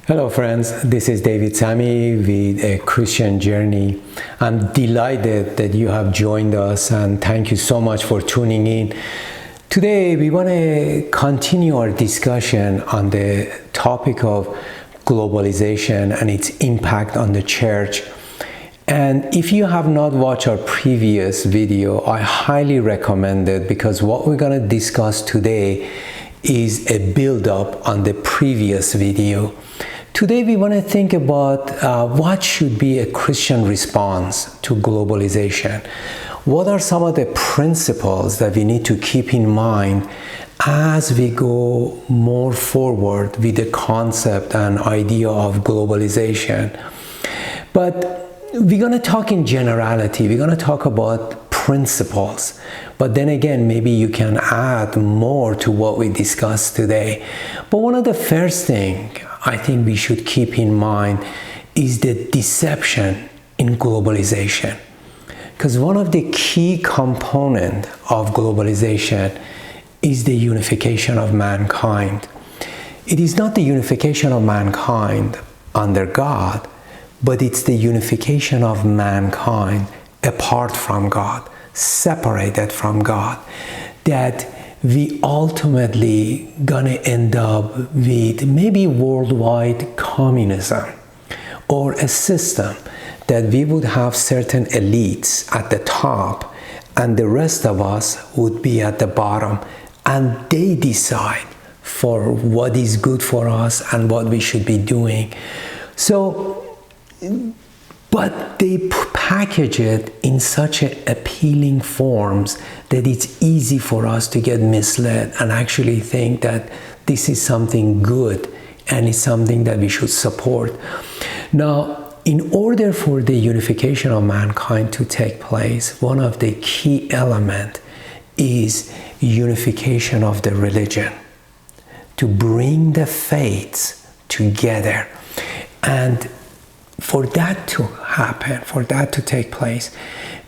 Hello friends, this is David Sami with A Christian Journey. I'm delighted that you have joined us and thank you so much for tuning in. Today we want to continue our discussion on the topic of globalization and its impact on the church. And if you have not watched our previous video, I highly recommend it because what we're going to discuss today is a build-up on the previous video. Today we want to think about what should be a Christian response to globalization. What are some of the principles that we need to keep in mind as we go more forward with the concept and idea of globalization? But we're going to talk in generality. We're going to talk about principles. But then again, maybe you can add more to what we discussed today. But one of the first things I think we should keep in mind is the deception in globalization. Because one of the key components of globalization is the unification of mankind. It is not the unification of mankind under God, but it's the unification of mankind apart from God, separated from God, that we ultimately gonna end up with maybe worldwide communism or a system that we would have certain elites at the top and the rest of us would be at the bottom, and they decide for what is good for us and what we should be doing. But they package it in such appealing forms that it's easy for us to get misled and actually think that this is something good and it's something that we should support. Now, in order for the unification of mankind to take place, one of the key elements is unification of the religion, to bring the faiths together. And for that to happen, for that to take place,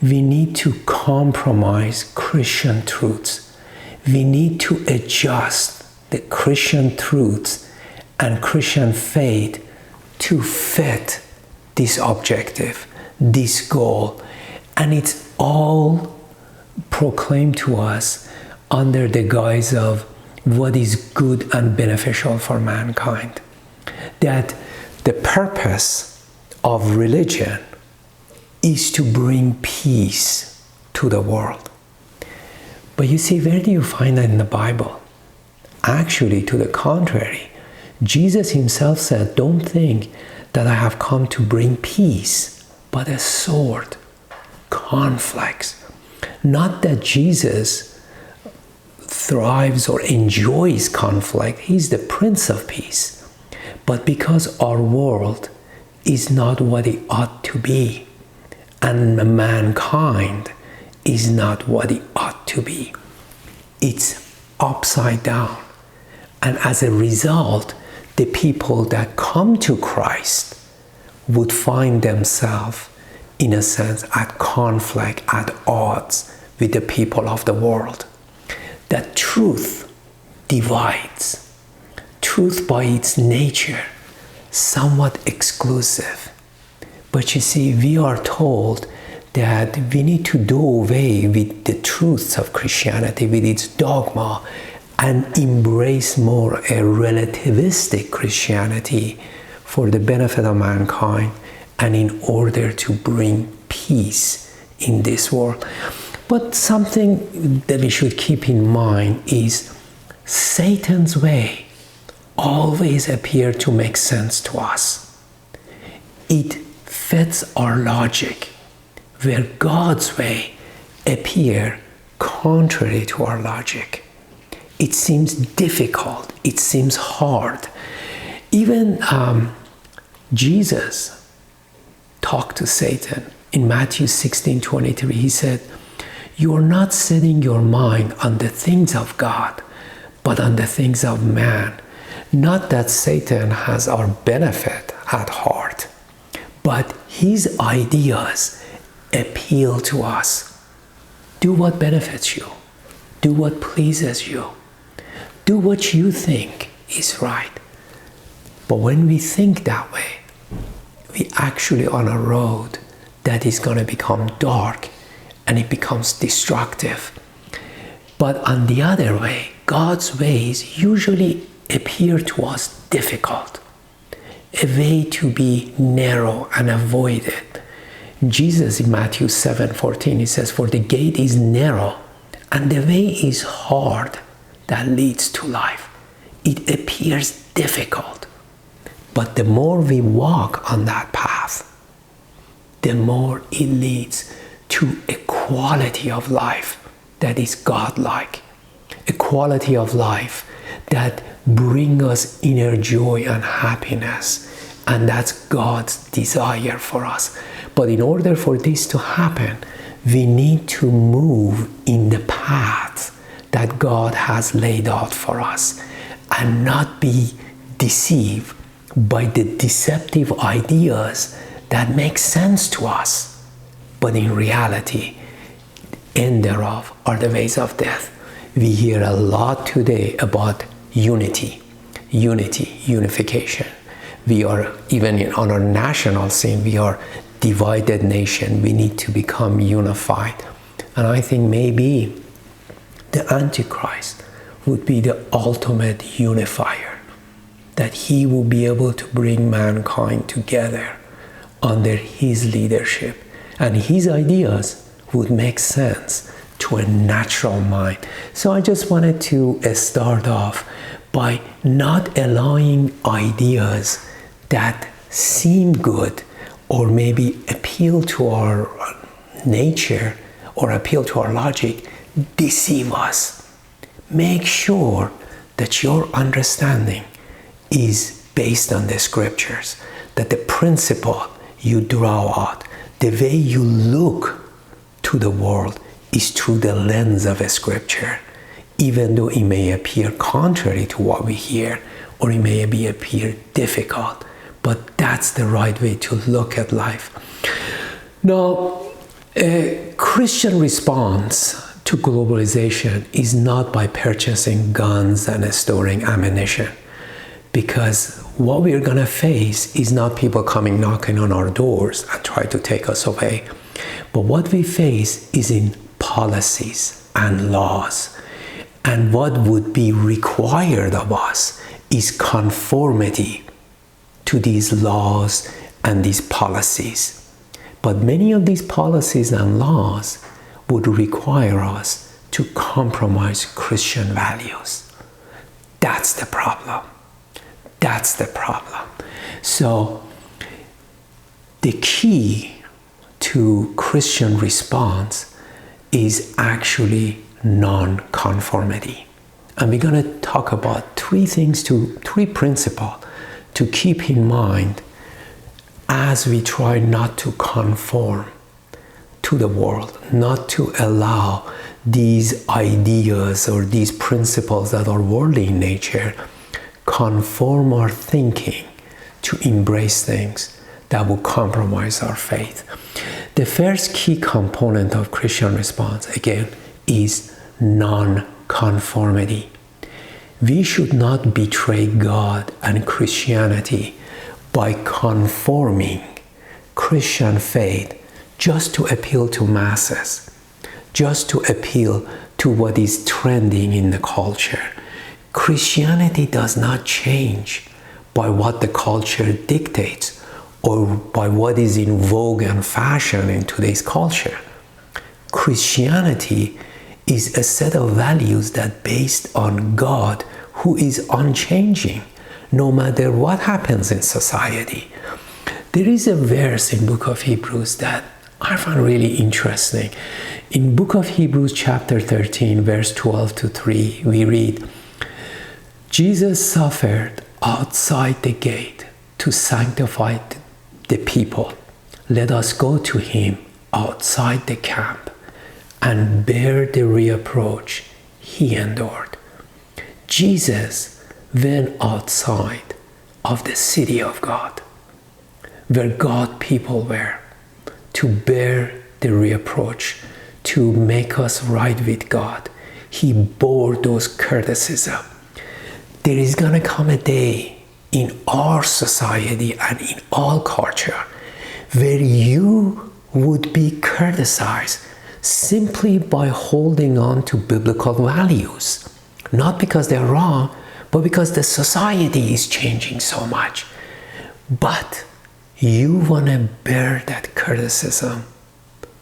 we need to compromise Christian truths. We need to adjust the Christian truths and Christian faith to fit this objective, this goal. And it's all proclaimed to us under the guise of what is good and beneficial for mankind. That the purpose of religion is to bring peace to the world. But you see, where do you find that in the Bible? Actually, to the contrary, Jesus himself said, "Don't think that I have come to bring peace, but a sword, conflicts." Not that Jesus thrives or enjoys conflict. He's the Prince of Peace. But because our world is not what it ought to be, and mankind is not what it ought to be. It's upside down. And as a result, the people that come to Christ would find themselves, in a sense, at conflict, at odds with the people of the world. That truth divides. Truth by its nature somewhat exclusive. But you see, we are told that we need to do away with the truths of Christianity, with its dogma, and embrace more a relativistic Christianity for the benefit of mankind and in order to bring peace in this world. But something that we should keep in mind is Satan's way always appear to make sense to us. It fits our logic, where God's way appear contrary to our logic. It seems difficult, it seems hard. Even Jesus talked to Satan in Matthew 16:23. He said, "You are not setting your mind on the things of God, but on the things of man." Not that Satan has our benefit at heart, but his ideas appeal to us. Do what benefits you. Do what pleases you. Do what you think is right. But when we think that way, we actually on a road that is going to become dark and it becomes destructive. But on the other way, God's ways usually appear to us difficult, a way to be narrow and avoided. Jesus in Matthew 7:14, he says, "For the gate is narrow and the way is hard that leads to life." It appears difficult, but the more we walk on that path, the more it leads to a quality of life that is godlike, a quality of life that brings us inner joy and happiness, and that's God's desire for us. But in order for this to happen, we need to move in the path that God has laid out for us and not be deceived by the deceptive ideas that make sense to us, but in reality, end thereof are the ways of death. We hear a lot today about unification. We are, even on our national scene, we are divided nation. We need to become unified. And I think maybe the Antichrist would be the ultimate unifier, that he will be able to bring mankind together under his leadership, and his ideas would make sense to a natural mind. So I just wanted to start off by not allowing ideas that seem good or maybe appeal to our nature or appeal to our logic deceive us. Make sure that your understanding is based on the scriptures, that the principle you draw out, the way you look to the world is through the lens of a scripture, even though it may appear contrary to what we hear, or it may appear difficult, but that's the right way to look at life. Now, a Christian response to globalization is not by purchasing guns and storing ammunition, because what we're going to face is not people coming knocking on our doors and try to take us away. But what we face is in policies and laws. And what would be required of us is conformity to these laws and these policies. But many of these policies and laws would require us to compromise Christian values. That's the problem. That's the problem. So the key to Christian response is actually non-conformity. And we're going to talk about three principles to keep in mind as we try not to conform to the world, not to allow these ideas or these principles that are worldly in nature conform our thinking to embrace things that will compromise our faith. The first key component of Christian response, again, is non-conformity. We should not betray God and Christianity by conforming Christian faith just to appeal to masses, just to appeal to what is trending in the culture. Christianity does not change by what the culture dictates or by what is in vogue and fashion in today's culture. Christianity is a set of values that based on God, who is unchanging no matter what happens in society. There is a verse in Book of Hebrews that I find really interesting. In Book of Hebrews chapter 13 verse 12 to 3 we read, Jesus suffered outside the gate to sanctify the people. Let us go to him outside the camp and bear the reproach he endured. Jesus went outside of the city of God, where God people were, to bear the reproach, to make us right with God. He bore those criticisms. There is going to come a day in our society and in all culture where you would be criticized simply by holding on to biblical values. Not because they're wrong, but because the society is changing so much. But you want to bear that criticism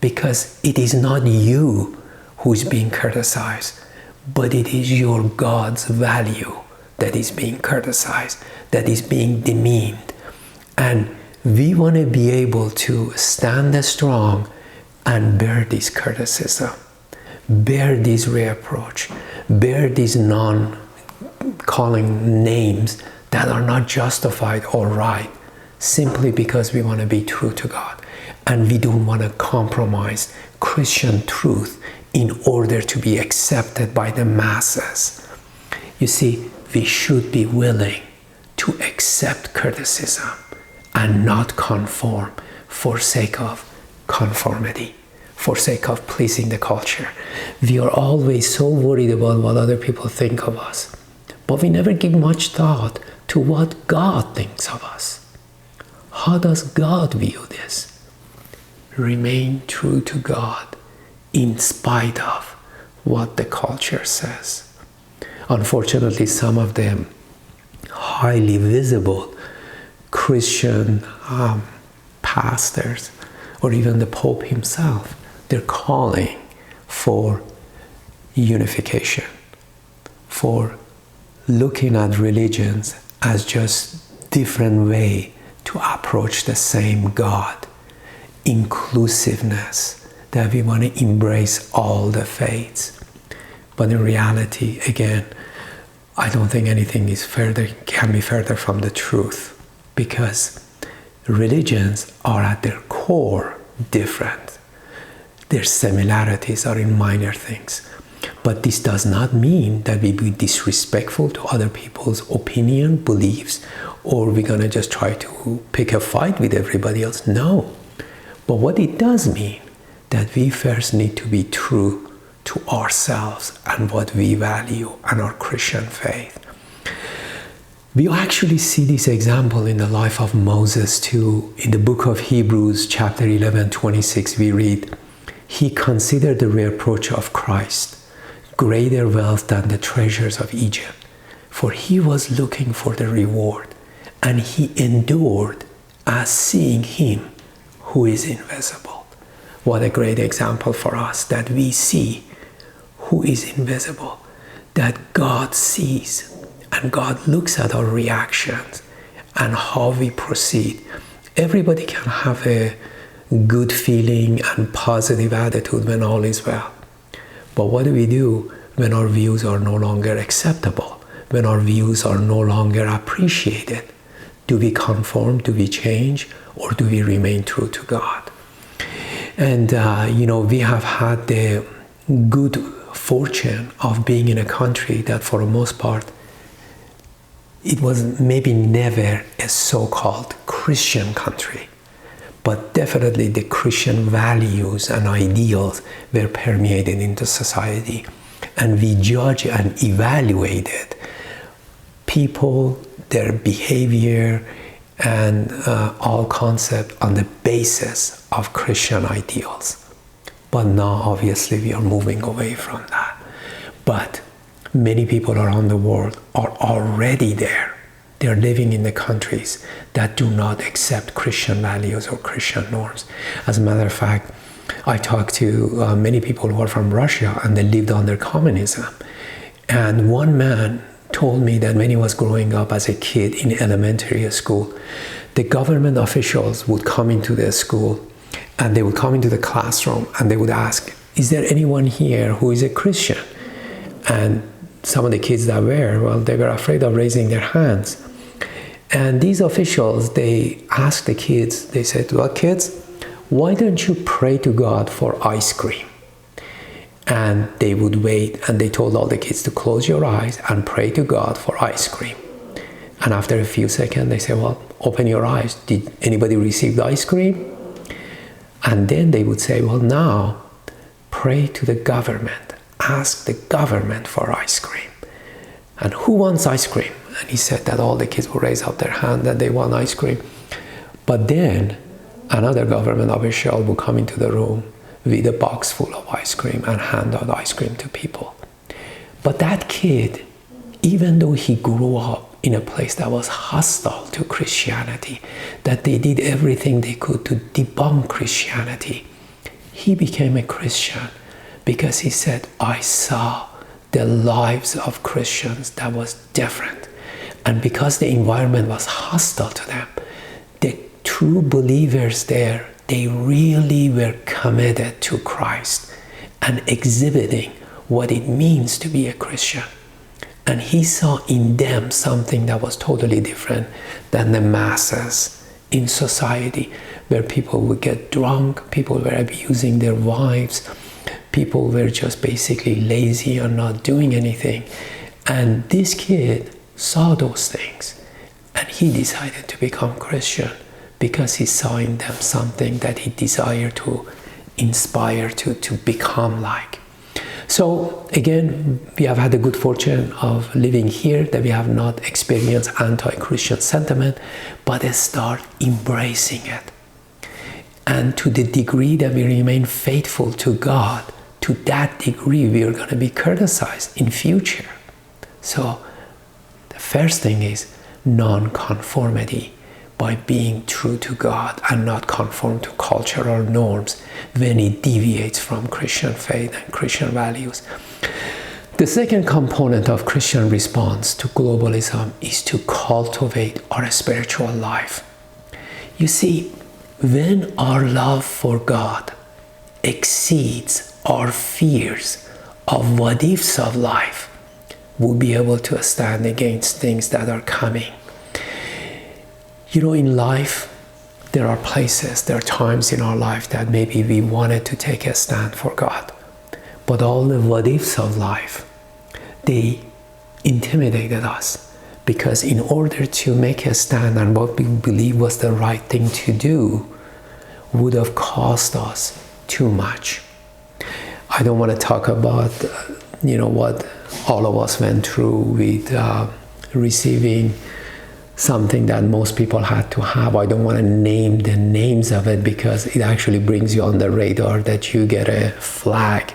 because it is not you who is being criticized, but it is your God's value that is being criticized, that is being demeaned. And we want to be able to stand strong and bear this criticism, bear this reproach, bear these non-calling names that are not justified or right, simply because we want to be true to God. And we don't want to compromise Christian truth in order to be accepted by the masses. You see, we should be willing to accept criticism and not conform for sake of conformity, for sake of pleasing the culture. We are always so worried about what other people think of us, but we never give much thought to what God thinks of us. How does God view this? Remain true to God in spite of what the culture says. Unfortunately, some of them highly visible Christian pastors, or even the Pope himself, they're calling for unification, for looking at religions as just different way to approach the same God. Inclusiveness, that we want to embrace all the faiths. But in reality, again, I don't think anything can be further from the truth, because religions are at their core different. Their similarities are in minor things. But this does not mean that we be disrespectful to other people's opinion, beliefs, or we're going to just try to pick a fight with everybody else. No. But what it does mean that we first need to be true to ourselves and what we value and our Christian faith. We actually see this example in the life of Moses too. In the book of Hebrews, chapter 11:26, we read, "He considered the reproach of Christ greater wealth than the treasures of Egypt, for he was looking for the reward, and he endured as seeing him who is invisible." What a great example for us, that we see who is invisible, that God sees, and God looks at our reactions and how we proceed. Everybody can have a good feeling and positive attitude when all is well. But what do we do when our views are no longer acceptable, when our views are no longer appreciated? Do we conform? Do we change? Or do we remain true to God? And, we have had the good fortune of being in a country that for the most part, it was maybe never a so-called Christian country, but definitely the Christian values and ideals were permeated into society. And we judge and evaluated people, their behavior, and all concept on the basis of Christian ideals. But now obviously we are moving away from that. But many people around the world are already there. They are living in the countries that do not accept Christian values or Christian norms. As a matter of fact, I talked to many people who are from Russia and they lived under communism. And one man told me that when he was growing up as a kid in elementary school, the government officials would come into the school and they would come into the classroom and they would ask, "Is there anyone here who is a Christian?" And some of the kids that they were afraid of raising their hands. And these officials, they asked the kids, they said, "Well, kids, why don't you pray to God for ice cream?" And they would wait, and they told all the kids to close your eyes and pray to God for ice cream. And after a few seconds, they said, "Well, open your eyes. Did anybody receive the ice cream?" And then they would say, "Well, now pray to the government. Ask the government for ice cream." And who wants ice cream? and he said that all the kids would raise up their hand that they want ice cream. But then another government official would come into the room with a box full of ice cream and hand out ice cream to people. But that kid, even though he grew up in a place that was hostile to Christianity, that they did everything they could to debunk Christianity, he became a Christian because he said, I saw the lives of Christians that was different. And because the environment was hostile to them, the true believers there, they really were committed to Christ and exhibiting what it means to be a Christian. And he saw in them something that was totally different than the masses in society, where people would get drunk, people were abusing their wives, people were just basically lazy and not doing anything. And this kid saw those things, and he decided to become Christian because he saw in them something that he desired to inspire to become like. So again, we have had the good fortune of living here, that we have not experienced anti-Christian sentiment, but start embracing it. And to the degree that we remain faithful to God, to that degree we are going to be criticized in future. So the first thing is non-conformity, by being true to God and not conform to cultural norms when it deviates from Christian faith and Christian values. The second component of Christian response to globalism is to cultivate our spiritual life. You see, when our love for God exceeds our fears of what ifs of life, we'll be able to stand against things that are coming. You know, in life, there are places, there are times in our life that maybe we wanted to take a stand for God. But all the what ifs of life, they intimidated us, because in order to make a stand on what we believe was the right thing to do would have cost us too much. I don't want to talk about, what all of us went through with receiving something that most people had to have. I don't want to name the names of it because it actually brings you on the radar that you get a flag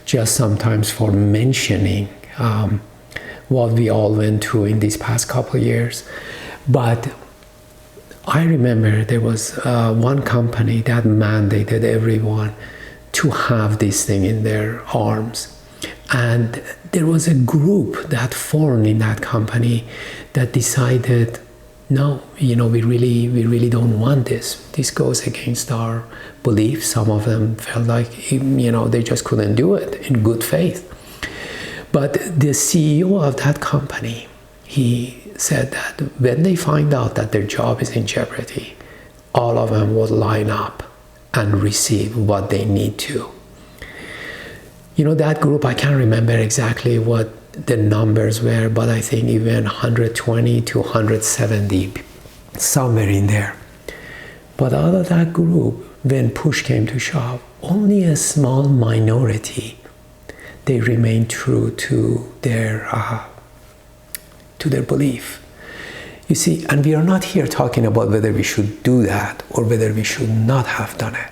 just sometimes for mentioning what we all went through in these past couple of years. But I remember there was one company that mandated everyone to have this thing in their arms. And there was a group that formed in that company that decided, no, we really don't want this. This goes against our beliefs. Some of them felt like, they just couldn't do it in good faith. But the CEO of that company, he said that when they find out that their job is in jeopardy, all of them will line up and receive what they need to. That group, I can't remember exactly what the numbers were, but I think even 120 to 170, somewhere in there. But out of that group, when push came to shove, only a small minority, they remained true to their belief. You see, and we are not here talking about whether we should do that or whether we should not have done it,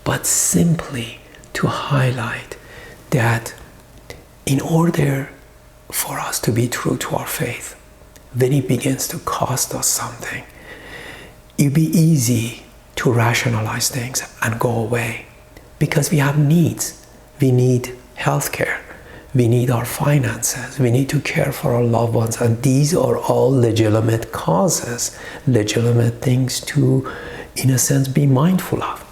but simply to highlight that in order for us to be true to our faith, when it begins to cost us something, it'd be easy to rationalize things and go away, because we have needs. We need healthcare. We need our finances. We need to care for our loved ones. And these are all legitimate causes, legitimate things to, in a sense, be mindful of.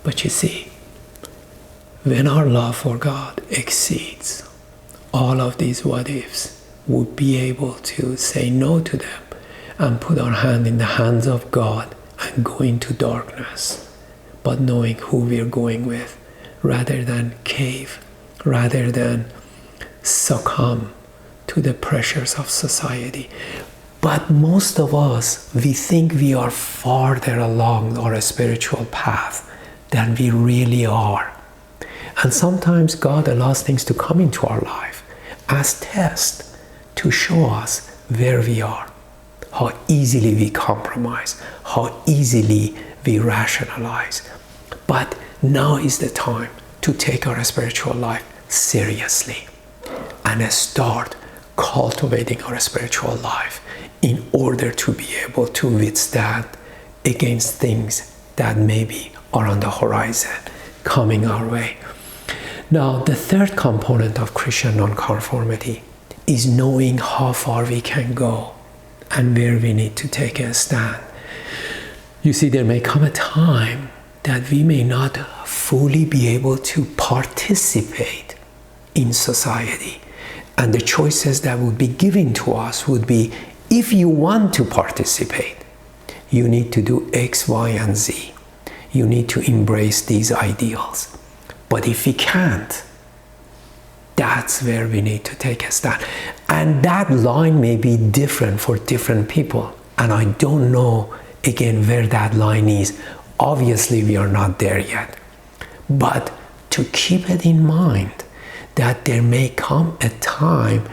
But you see, when our love for God exceeds all of these what-ifs, we'll be able to say no to them and put our hand in the hands of God and go into darkness, but knowing who we're going with, rather than cave, rather than succumb to the pressures of society. But most of us, we think we are farther along our spiritual path than we really are. And sometimes God allows things to come into our life as tests to show us where we are, how easily we compromise, how easily we rationalize. But now is the time to take our spiritual life seriously and start cultivating our spiritual life in order to be able to withstand against things that maybe are on the horizon coming our way. Now, the third component of Christian nonconformity is knowing how far we can go and where we need to take a stand. You see, there may come a time that we may not fully be able to participate in society. And the choices that would be given to us would be, if you want to participate, you need to do X, Y, and Z. You need to embrace these ideals. But if we can't, that's where we need to take a stand. And that line may be different for different people. And I don't know, again, where that line is. Obviously, we are not there yet. But to keep it in mind that there may come a time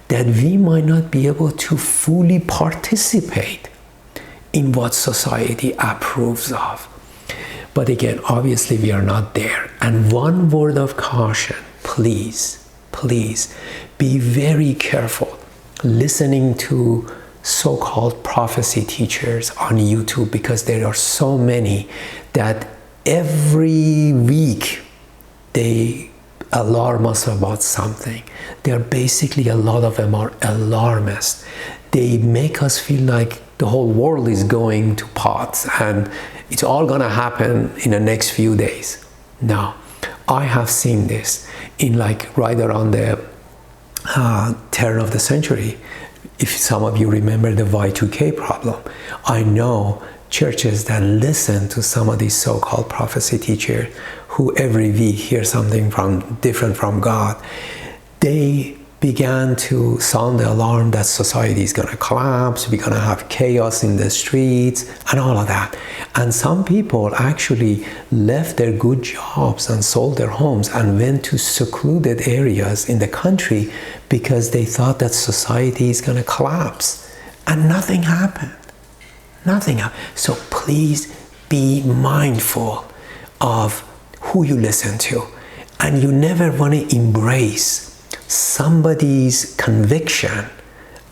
that we might not be able to fully participate in what society approves of. But again, obviously, we are not there. And one word of caution, please be very careful listening to so-called prophecy teachers on YouTube, because there are so many that every week they alarm us about something. They're basically, a lot of them are alarmists. They make us feel like the whole world is going to pot and it's all gonna happen in the next few days. Now, I have seen this in right around the turn of the century. If some of you remember the Y2K problem, I know churches that listen to some of these so-called prophecy teachers who every week hear something different from God. They began to sound the alarm that society is going to collapse, we're going to have chaos in the streets and all of that. And some people actually left their good jobs and sold their homes and went to secluded areas in the country because they thought that society is going to collapse. And nothing happened. Nothing happened. So please be mindful of who you listen to. And you never want to embrace somebody's conviction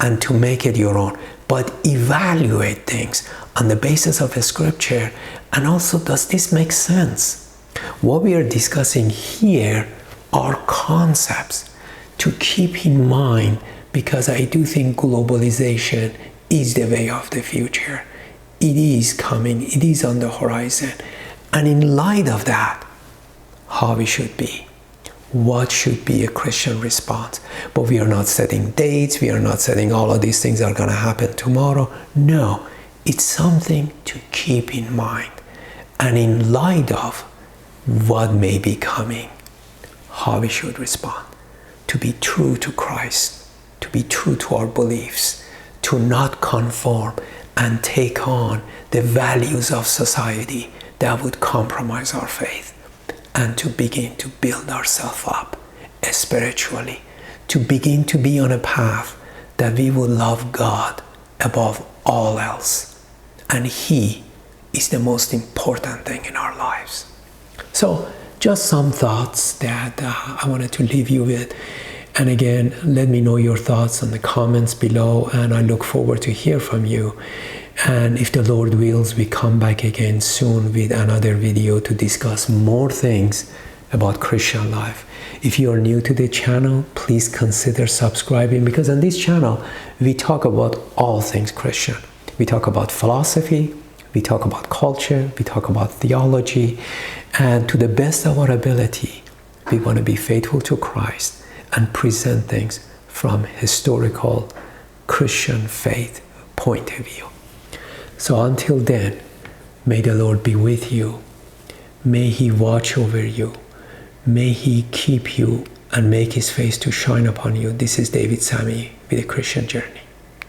and to make it your own, but evaluate things on the basis of a scripture. And also, does this make sense? What we are discussing here are concepts to keep in mind, because I do think globalization is the way of the future. It is coming, it is on the horizon. And in light of that, how we should be. What should be a Christian response? But we are not setting dates, we are not setting all of these things are going to happen tomorrow. No, it's something to keep in mind. And in light of what may be coming, how we should respond. To be true to Christ, to be true to our beliefs, to not conform and take on the values of society that would compromise our faith. And to begin to build ourselves up spiritually, to begin to be on a path that we will love God above all else. And He is the most important thing in our lives. So just some thoughts that I wanted to leave you with. And again, let me know your thoughts in the comments below, and I look forward to hear from you. And if the Lord wills, we come back again soon with another video to discuss more things about Christian life. If you are new to the channel, please consider subscribing, because on this channel, we talk about all things Christian. We talk about philosophy, we talk about culture, we talk about theology, and to the best of our ability, we want to be faithful to Christ and present things from historical Christian faith point of view. So until then, may the Lord be with you. May He watch over you. May He keep you and make His face to shine upon you. This is David Sami with a Christian Journey.